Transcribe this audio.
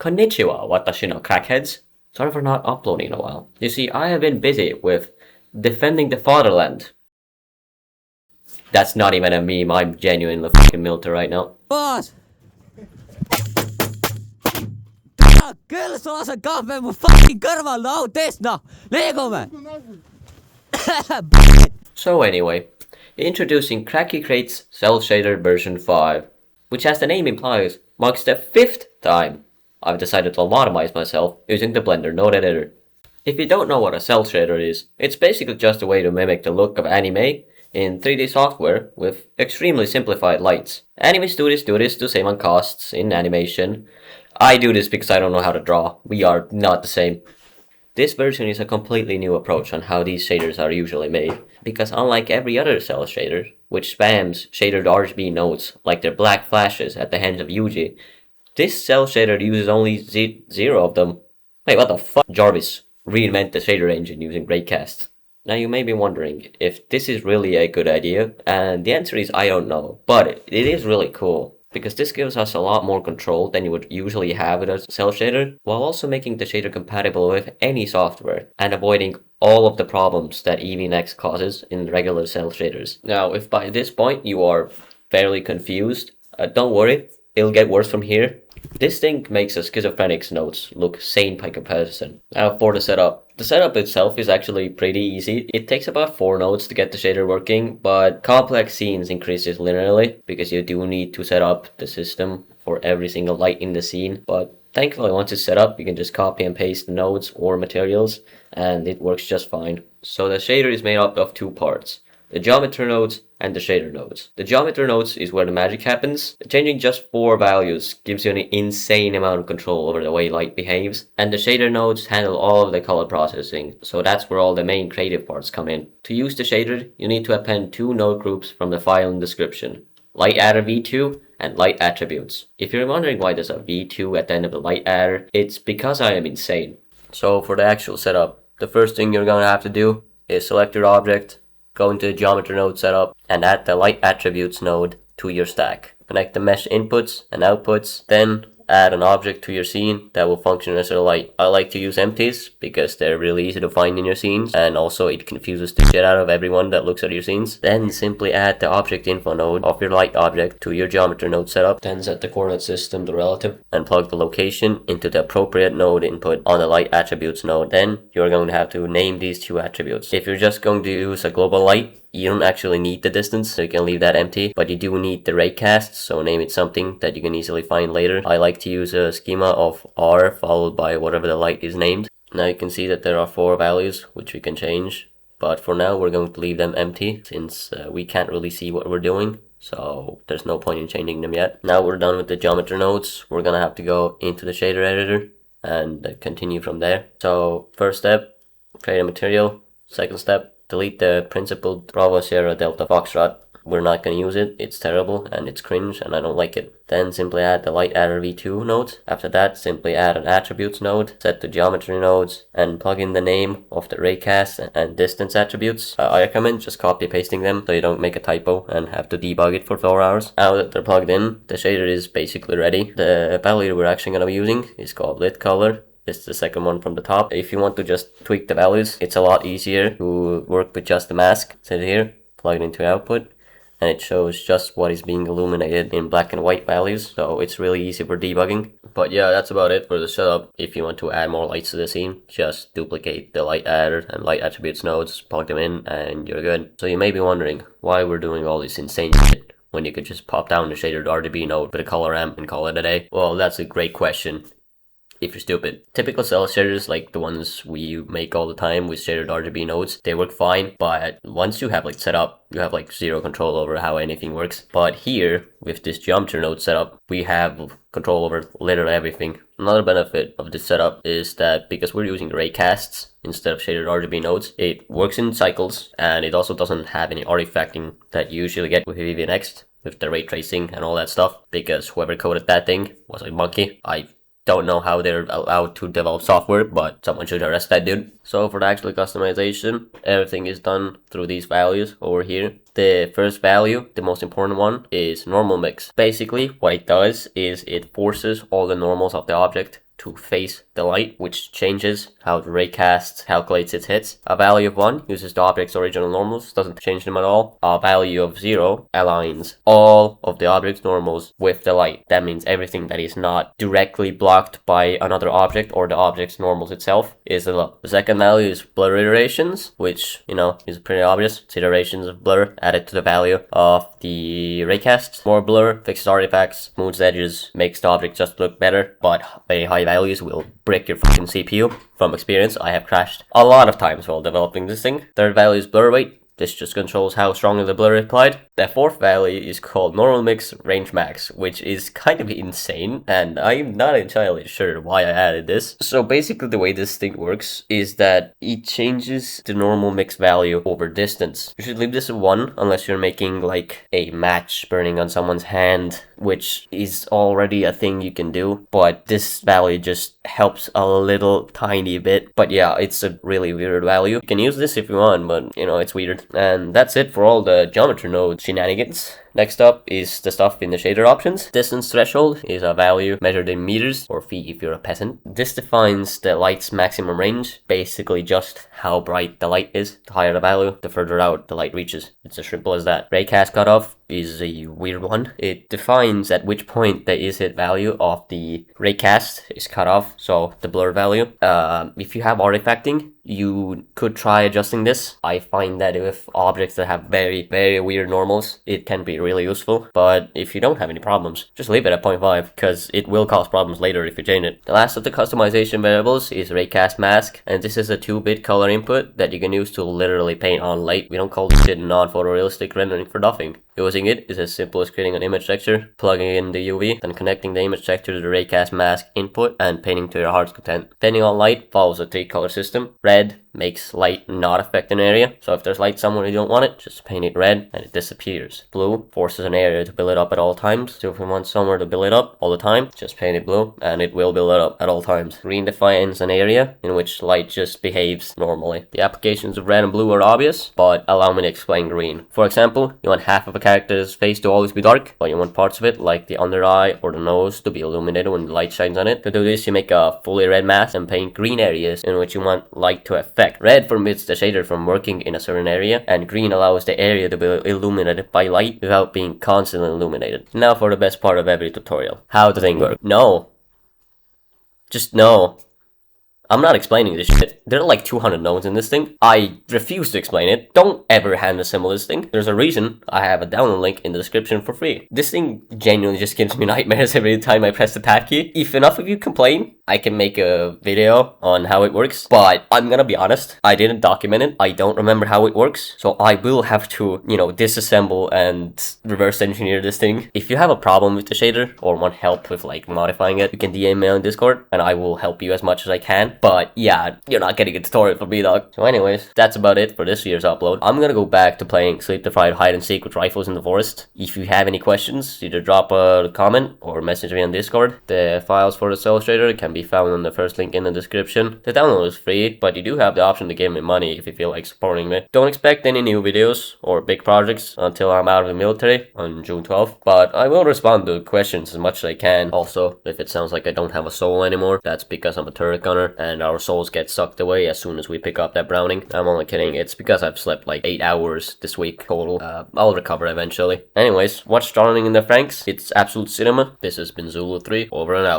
Konnichiwa, watashi no crackheads. Sorry for not uploading in a while. You see, I have been busy with defending the fatherland. That's not even a meme, I'm genuinely fucking military right now. Boss! Kyllä sulla se kahve mun fucking kõrval lautisna! Liigume! So anyway, introducing CrackyCreates Cell-Shader version 5, which as the name implies, marks the 5th time I've decided to lobotomize myself using the Blender node editor. If you don't know what a cell shader is, it's basically just a way to mimic the look of anime in 3D software with extremely simplified lights. Animes do this to save on costs in animation. I do this because I don't know how to draw. We are not the same. This version is a completely new approach on how these shaders are usually made, because unlike every other cell shader, which spams shadered RGB nodes like they're black flashes at the hands of Yuji, this cell shader uses only 0 of them. Wait, what the fuck? Jarvis, reinvent the shader engine using raycast. Now you may be wondering if this is really a good idea, and the answer is I don't know, but it is really cool, because this gives us a lot more control than you would usually have with a cell shader, while also making the shader compatible with any software, and avoiding all of the problems that EVNX causes in regular cell shaders. Now, if by this point you are fairly confused, don't worry, it'll get worse from here. This thing makes a schizophrenic's nodes look sane by comparison. Now for the setup. The setup itself is actually pretty easy. It takes about 4 nodes to get the shader working, but complex scenes increases linearly because you do need to set up the system for every single light in the scene. But thankfully once it's set up, you can just copy and paste the nodes or materials and it works just fine. So the shader is made up of 2 parts. The geometry nodes and the shader nodes. The geometry nodes is where the magic happens. Changing just 4 values gives you an insane amount of control over the way light behaves. And the shader nodes handle all of the color processing, so that's where all the main creative parts come in. To use the shader, you need to append 2 node groups from the file in description. Light adder v2 and light attributes. If you're wondering why there's a v2 at the end of the light adder, it's because I am insane. So for the actual setup, the first thing you're gonna have to do is select your object, go into the geometry node setup, and add the light attributes node to your stack. Connect the mesh inputs and outputs, then add an object to your scene that will function as a light. I like to use empties because they're really easy to find in your scenes, and also it confuses the shit out of everyone that looks at your scenes. Then simply add the object info node of your light object to your geometry node setup, then set the coordinate system to relative, and plug the location into the appropriate node input on the light attributes node. Then you're going to have to name these 2 attributes. If you're just going to use a global light, you don't actually need the distance, so you can leave that empty, but you do need the raycast, so name it something that you can easily find later. I like to use a schema of R followed by whatever the light is named. Now you can see that there are 4 values which we can change, but for now we're going to leave them empty since we can't really see what we're doing, so there's no point in changing them yet. Now we're done with the geometry nodes, we're gonna have to go into the shader editor and continue from there. So first step, create a material. Second step, delete the principal Bravo Sierra Delta Foxtrot. We're not going to use it, it's terrible and it's cringe and I don't like it. Then simply add the light adder v2 node. After that, simply add an attributes node, set the geometry nodes, and plug in the name of the raycast and distance attributes. I recommend just copy pasting them so you don't make a typo and have to debug it for 4 hours. Now that they're plugged in, the shader is basically ready. The value we're actually going to be using is called lit color. It's the second one from the top. If you want to just tweak the values, it's a lot easier to work with just the mask. Sit here, plug it into output, and it shows just what is being illuminated in black and white values, so it's really easy for debugging. But yeah, that's about it for the setup. If you want to add more lights to the scene, just duplicate the light adder and light attributes nodes, plug them in, and you're good. So you may be wondering why we're doing all this insane shit when you could just pop down the shadered RGB node with a color ramp and call it a day. Well, that's a great question. If you're stupid. Typical cell shaders like the ones we make all the time with shadered RGB nodes, they work fine, but once you have set up, you have 0 control over how anything works. But here, with this geometry node setup, we have control over literally everything. Another benefit of this setup is that because we're using raycasts instead of shaded RGB nodes, it works in cycles, and it also doesn't have any artifacting that you usually get with EVNX, with the ray tracing and all that stuff, because whoever coded that thing was a monkey. I don't know how they're allowed to develop software, but someone should arrest that dude. So for the actual customization, everything is done through these values over here. The first value, the most important one, is normal mix. Basically, what it does is it forces all the normals of the object to face the light, which changes how the raycast calculates its hits. A value of 1 uses the object's original normals, doesn't change them at all. A value of 0 aligns all of the object's normals with the light. That means everything that is not directly blocked by another object or the object's normals itself is a low. The second value is blur iterations, which, is pretty obvious. It's iterations of blur added to the value of the raycast. More blur fixes artifacts, smooths edges, makes the object just look better, but very high values will brick your fucking CPU. From experience, I have crashed a lot of times while developing this thing. Third value is blur weight. This just controls how strongly the blur is applied. The fourth value is called normal mix range max, which is kind of insane, and I'm not entirely sure why I added this. So basically the way this thing works is that it changes the normal mix value over distance. You should leave this at 1 unless you're making like a match burning on someone's hand, which is already a thing you can do, but this value just helps a little tiny bit. But yeah, it's a really weird value. You can use this if you want, but it's weird. And that's it for all the geometry node shenanigans. Next up is the stuff in the shader options. Distance threshold is a value measured in meters, or feet if you're a peasant. This defines the light's maximum range, basically just how bright the light is. The higher the value, the further out the light reaches. It's as simple as that. Raycast cutoff is a weird one. It defines at which point the is-hit value of the raycast is cut off, so the blur value. If you have artifacting, you could try adjusting this. I find that with objects that have very, very weird normals, it can be really useful. But if you don't have any problems, just leave it at 0.5, because it will cause problems later if you change it. The last of the customization variables is raycast mask, and this is a 2-bit color input that you can use to literally paint on light. We don't call this shit non-photorealistic rendering for nothing. Using it is as simple as creating an image texture, plugging in the UV, then connecting the image texture to the raycast mask input, and painting to your heart's content. Painting on light follows a 3-color system. Red makes light not affect an area, so if there's light somewhere you don't want it, just paint it red and it disappears. Blue forces an area to build it up at all times, so if you want somewhere to build it up all the time, just paint it blue and it will build it up at all times. Green defines an area in which light just behaves normally. The applications of red and blue are obvious, but allow me to explain green. For example, you want half of a character's face to always be dark, but you want parts of it, like the under eye or the nose, to be illuminated when the light shines on it. To do this, you make a fully red mask and paint green areas in which you want light to affect. Red forbids the shader from working in a certain area, and green allows the area to be illuminated by light without being constantly illuminated. Now for the best part of every tutorial. How the thing works. No. Just no. I'm not explaining this shit. There are like 200 nodes in this thing. I refuse to explain it. Don't ever hand assemble this thing. There's a reason I have a download link in the description for free. This thing genuinely just gives me nightmares every time I press the tab key. If enough of you complain, I can make a video on how it works, but I'm gonna be honest, I didn't document it. I don't remember how it works, so I will have to, disassemble and reverse engineer this thing. If you have a problem with the shader or want help with like modifying it, you can DM me on Discord and I will help you as much as I can. But yeah, you're not getting a tutorial from me, dog. So anyways, that's about it for this year's upload. I'm gonna go back to playing Sleep Deprived Hide and Seek with rifles in the forest. If you have any questions, either drop a comment or message me on Discord. The files for the Cell-Shader can be found on the first link in the description. The download is free, but you do have the option to give me money if you feel like supporting me. Don't expect any new videos or big projects until I'm out of the military on June 12th, but I will respond to questions as much as I can. Also, if it sounds like I don't have a soul anymore, that's because I'm a turret gunner and our souls get sucked away as soon as we pick up that Browning. I'm only kidding, it's because I've slept like 8 hours this week total. I'll recover eventually. Anyways, watch Drowning in the Franxx. It's absolute cinema. This has been Zulu3, over and out.